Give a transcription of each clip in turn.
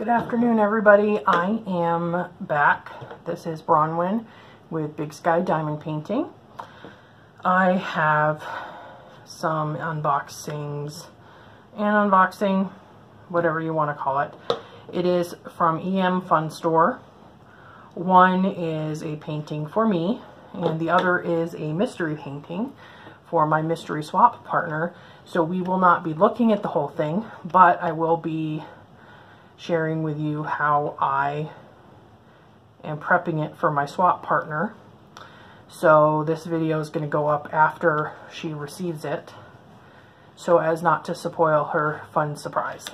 Good afternoon, everybody. I am back. This is Bronwyn with Big Sky Diamond Painting. I have some unboxing, whatever you want to call it. It is from EM Fun Store. One is a painting for me, and the other is a mystery painting for my mystery swap partner. So we will not be looking at the whole thing, but I will be sharing with you how I am prepping it for my swap partner. So this video is going to go up after she receives it, so as not to spoil her fun surprise.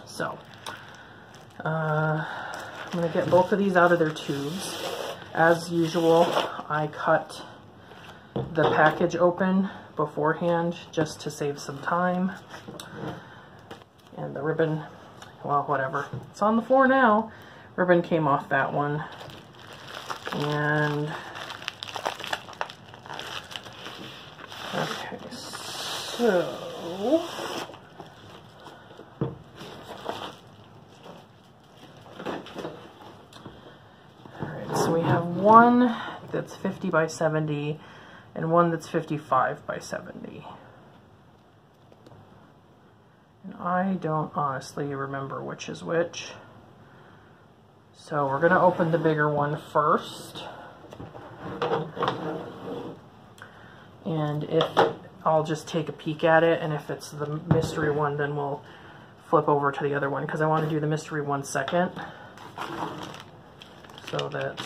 So I'm going to get both of these out of their tubes. As usual, I cut the package open beforehand just to save some time. And the ribbon, well, whatever. It's on the floor now. Ribbon came off that one. And okay, so alright, so we have one that's 50 by 70 and one that's 55 by 70. And I don't honestly remember which is which. So we're going to open the bigger one first. And I'll just take a peek at it, and if it's the mystery one, then we'll flip over to the other one, because I want to do the mystery one second, so that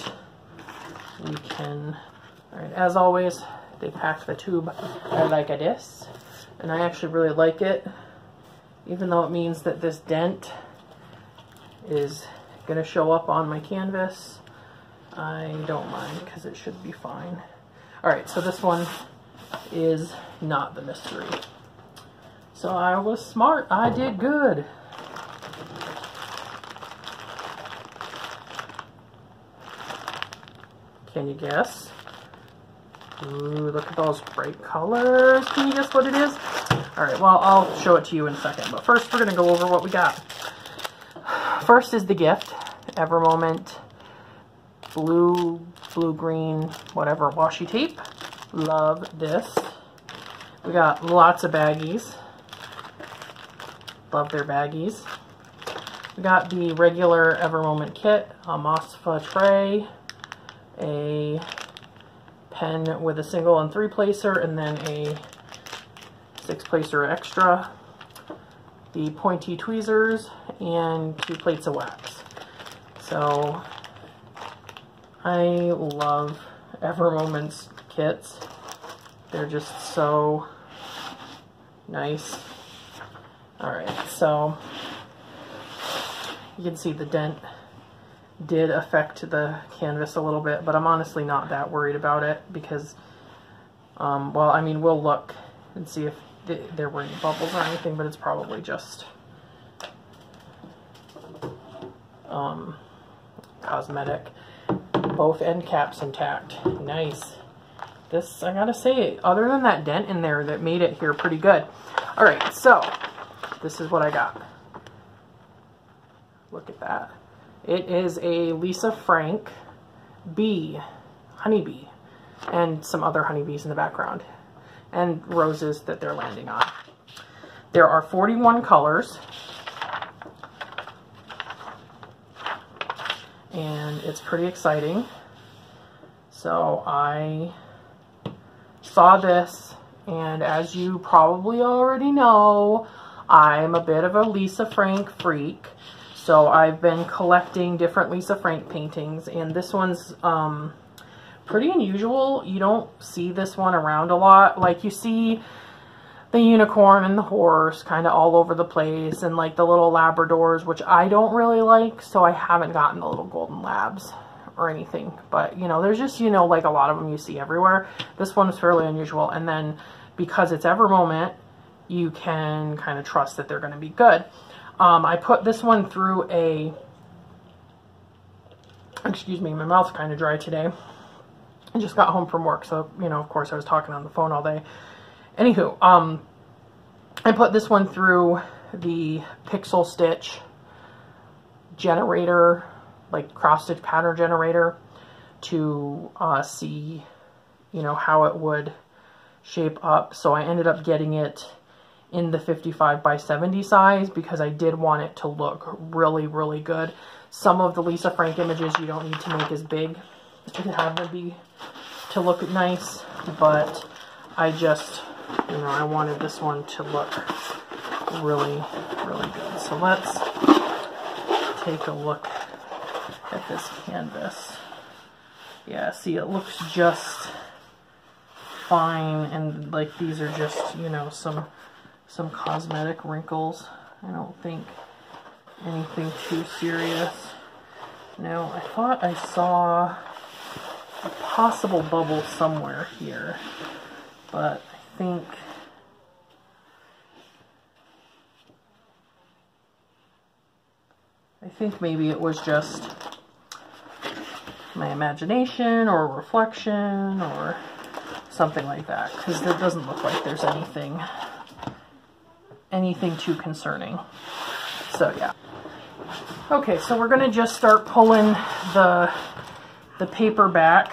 we can, alright, as always, they pack the tube like this, and I actually really like it. Even though it means that this dent is going to show up on my canvas, I don't mind because it should be fine. Alright, so this one is not the mystery. So I was smart. I did good. Can you guess? Ooh, look at those bright colors. Can you guess what it is? Alright, well, I'll show it to you in a second, but first we're going to go over what we got. First is the gift, Evermoment blue-green, whatever, washi tape. Love this. We got lots of baggies. Love their baggies. We got the regular Evermoment kit, a Mosfa tray, a pen with a single and 3-placer, and then a 6-placer extra, the pointy tweezers, and 2 plates of wax. So I love Evermoment's kits. They're just so nice. Alright, so you can see the dent did affect the canvas a little bit, but I'm honestly not that worried about it because, well, I mean, we'll look and see if there were any bubbles or anything, but it's probably just cosmetic. Both end caps intact. Nice. This, I gotta say, other than that dent in there, that made it here pretty good. Alright, so this is what I got. Look at that. It is a Lisa Frank bee, honeybee, and some other honeybees in the background, and roses that they're landing on. There are 41 colors, and it's pretty exciting. So I saw this, and as you probably already know, I'm a bit of a Lisa Frank freak. So I've been collecting different Lisa Frank paintings, and this one's pretty unusual. You don't see this one around a lot. Like, you see the unicorn and the horse kind of all over the place, and like the little Labradors, which I don't really like, so I haven't gotten the little golden labs or anything. But, you know, there's just, you know, like a lot of them you see everywhere. This one is fairly unusual, and then because it's Evermoment, you can kind of trust that they're going to be good. I put this one through a, excuse me, my mouth's kind of dry today. I just got home from work, so, you know, of course I was talking on the phone all day. Anywho, I put this one through the Pixel Stitch generator, like cross-stitch pattern generator, to see, you know, how it would shape up. So I ended up getting it in the 55 by 70 size because I did want it to look really, really good. Some of the Lisa Frank images you don't need to make as big to have them be, to look nice, but I just, you know, I wanted this one to look really, really good. So let's take a look at this canvas. Yeah, see, it looks just fine, and like these are just, you know, some cosmetic wrinkles. I don't think anything too serious. Now, I thought I saw a possible bubble somewhere here, but I think maybe it was just my imagination or reflection or something like that, because it doesn't look like there's anything too concerning. So yeah. Okay, so we're gonna just start pulling the paper back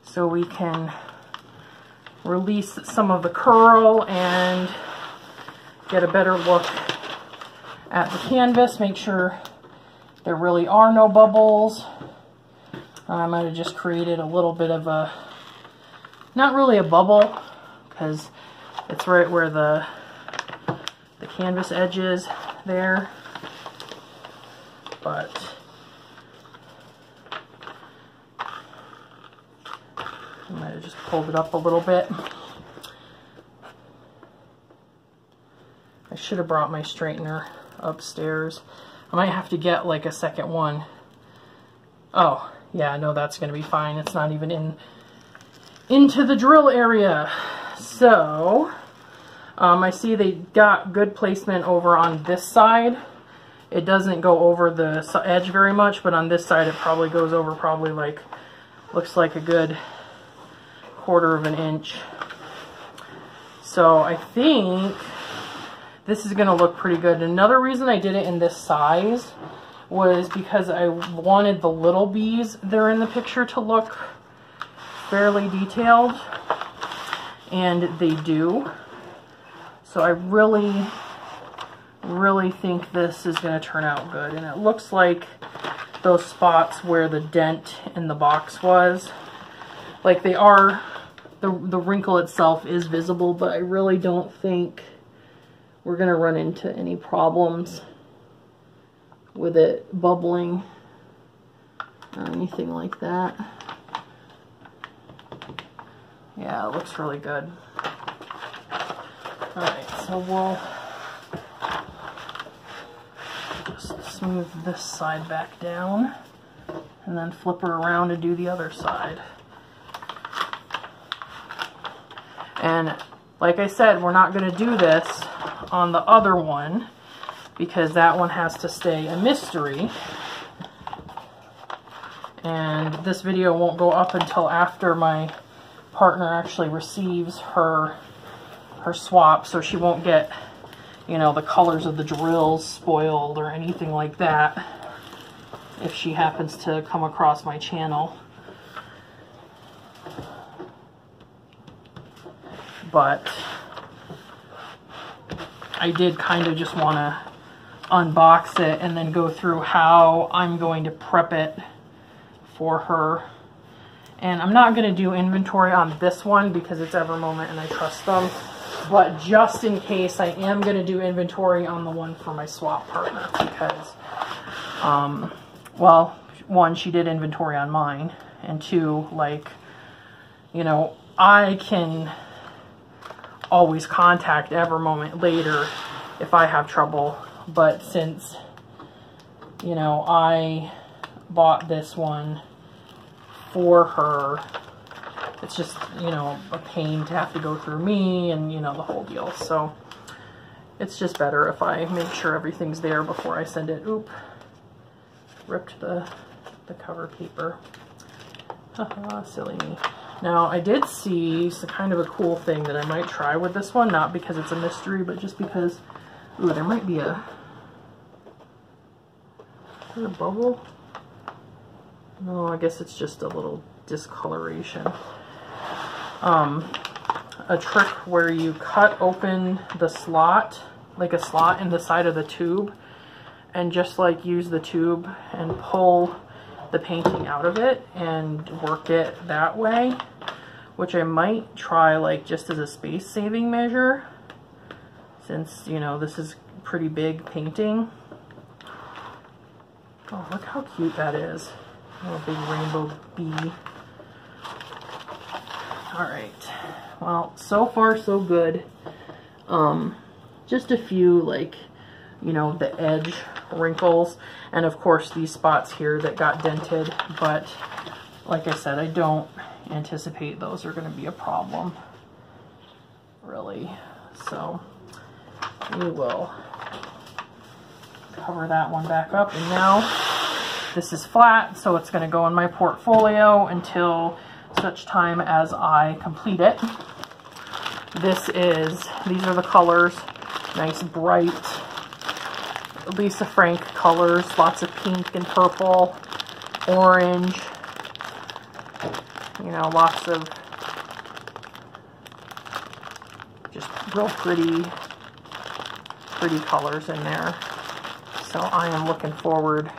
so we can release some of the curl and get a better look at the canvas. Make sure there really are no bubbles. I might have just created a little bit of a, not really a bubble, because it's right where the canvas edge is there, but I might have just pulled it up a little bit. I should have brought my straightener upstairs. I might have to get like a second one. Oh, yeah, no, that's going to be fine. It's not even into the drill area. So, I see they got good placement over on this side. It doesn't go over the edge very much, but on this side it probably goes over probably like, looks like a good 1/4 of an inch. So I think this is going to look pretty good. Another reason I did it in this size was because I wanted the little bees there in the picture to look fairly detailed, and they do. So I really, really think this is going to turn out good. And it looks like those spots where the dent in the box was, like they are, the wrinkle itself is visible, but I really don't think we're going to run into any problems with it bubbling or anything like that. Yeah, it looks really good. Alright, so we'll just smooth this side back down and then flip her around and do the other side. And like I said, we're not going to do this on the other one because that one has to stay a mystery. And this video won't go up until after my partner actually receives her swap, so she won't get, you know, the colors of the drills spoiled or anything like that if she happens to come across my channel. But I did kind of just want to unbox it and then go through how I'm going to prep it for her. And I'm not going to do inventory on this one because it's Evermoment and I trust them. But just in case, I am going to do inventory on the one for my swap partner because, well, one, she did inventory on mine, and two, like, you know, I can always contact Evermoment later if I have trouble, but since, you know, I bought this one for her, it's just, you know, a pain to have to go through me and, you know, the whole deal. So it's just better if I make sure everything's there before I send it. Oop, ripped the cover paper. Haha, silly me. Now, I did see some kind of a cool thing that I might try with this one, not because it's a mystery, but just because, ooh, there might be a that a bubble? No, I guess it's just a little discoloration. A trick where you cut open the slot, like a slot in the side of the tube, and just like use the tube and pull the painting out of it and work it that way, which I might try like just as a space saving measure, since, you know, this is pretty big painting. Oh, look how cute that is. Oh, a big rainbow bee. Alright, well, so far so good. Just a few, like, you know, the edge wrinkles, and of course these spots here that got dented, but like I said, I don't anticipate those are going to be a problem, really. So we will cover that one back up, and now this is flat, so it's going to go in my portfolio until such time as I complete it. These are the colors, nice bright Lisa Frank colors, lots of pink and purple, orange, you know, lots of just real pretty colors in there. So I am looking forward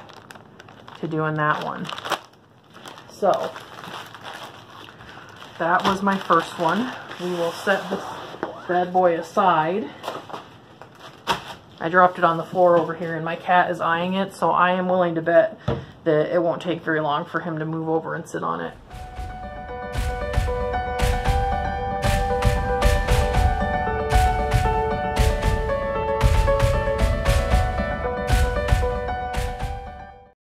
to doing that one. So that was my first one. We will set this bad boy aside. I dropped it on the floor over here and my cat is eyeing it, so I am willing to bet that it won't take very long for him to move over and sit on it.